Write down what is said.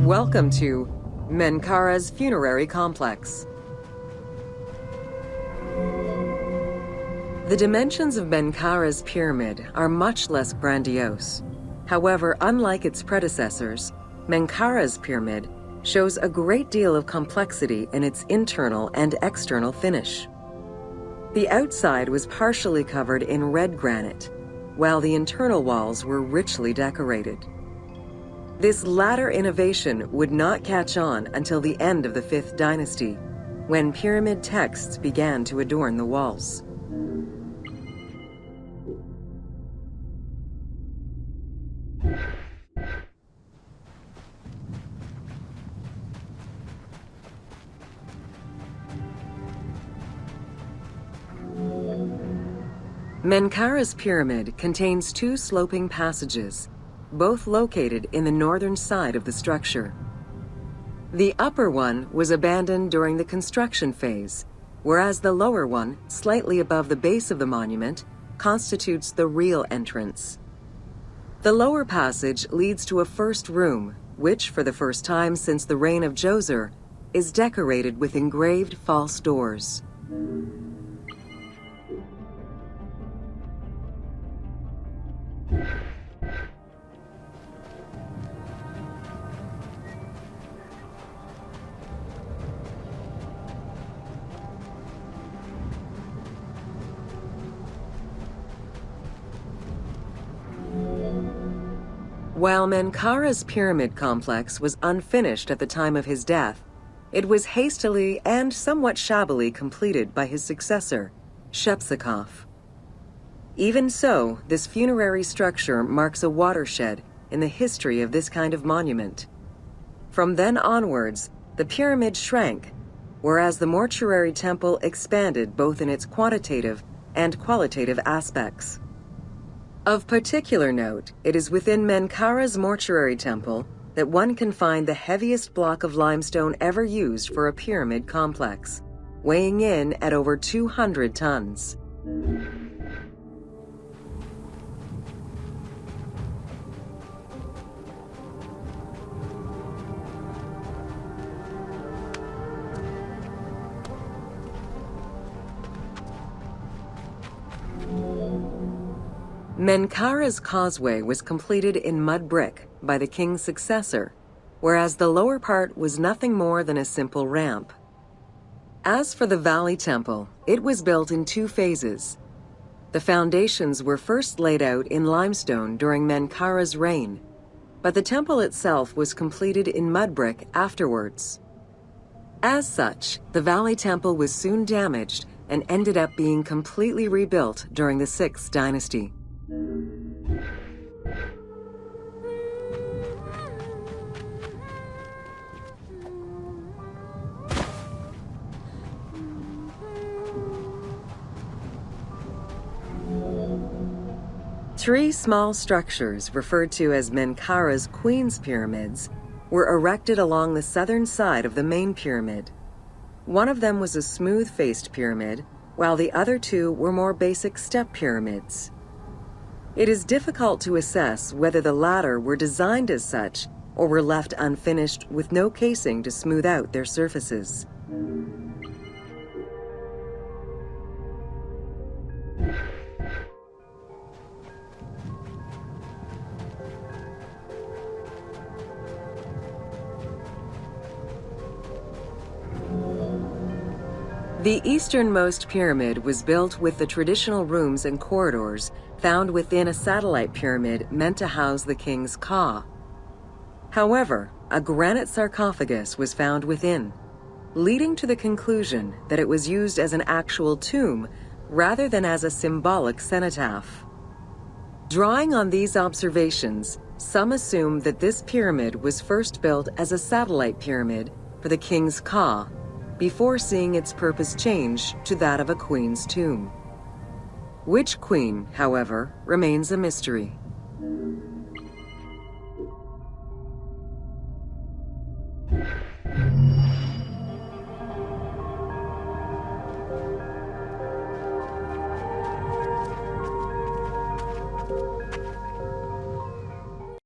Welcome to Menkaure's Funerary Complex. The dimensions of Menkaure's pyramid are much less grandiose. However, unlike its predecessors, Menkaure's pyramid shows a great deal of complexity in its internal and external finish. The outside was partially covered in red granite, while the internal walls were richly decorated. This latter innovation would not catch on until the end of the 5th dynasty, when pyramid texts began to adorn the walls. Menkaure's pyramid contains 2 sloping passages, both located in the northern side of the structure. The upper one was abandoned during the construction phase, whereas the lower one, slightly above the base of the monument, constitutes the real entrance. The lower passage leads to a first room, which, for the first time since the reign of Djoser, is decorated with engraved false doors. While Menkaure's pyramid complex was unfinished at the time of his death, it was hastily and somewhat shabbily completed by his successor, Shepseskaf. Even so, this funerary structure marks a watershed in the history of this kind of monument. From then onwards, the pyramid shrank, whereas the mortuary temple expanded both in its quantitative and qualitative aspects. Of particular note, it is within Menkaure's mortuary temple that one can find the heaviest block of limestone ever used for a pyramid complex, weighing in at over 200 tons. Menkaure's causeway was completed in mud brick by the king's successor, whereas the lower part was nothing more than a simple ramp. As for the Valley Temple, it was built in 2 phases. The foundations were first laid out in limestone during Menkaure's reign, but the temple itself was completed in mud brick afterwards. As such, the Valley Temple was soon damaged and ended up being completely rebuilt during the 6th dynasty. Three small structures, referred to as Menkaure's Queen's Pyramids, were erected along the southern side of the main pyramid. One of them was a smooth-faced pyramid, while the other 2 were more basic step pyramids. It is difficult to assess whether the latter were designed as such or were left unfinished with no casing to smooth out their surfaces. The easternmost pyramid was built with the traditional rooms and corridors found within a satellite pyramid meant to house the king's ka. However, a granite sarcophagus was found within, leading to the conclusion that it was used as an actual tomb rather than as a symbolic cenotaph. Drawing on these observations, some assume that this pyramid was first built as a satellite pyramid for the king's ka, before seeing its purpose change to that of a queen's tomb. Which queen, however, remains a mystery.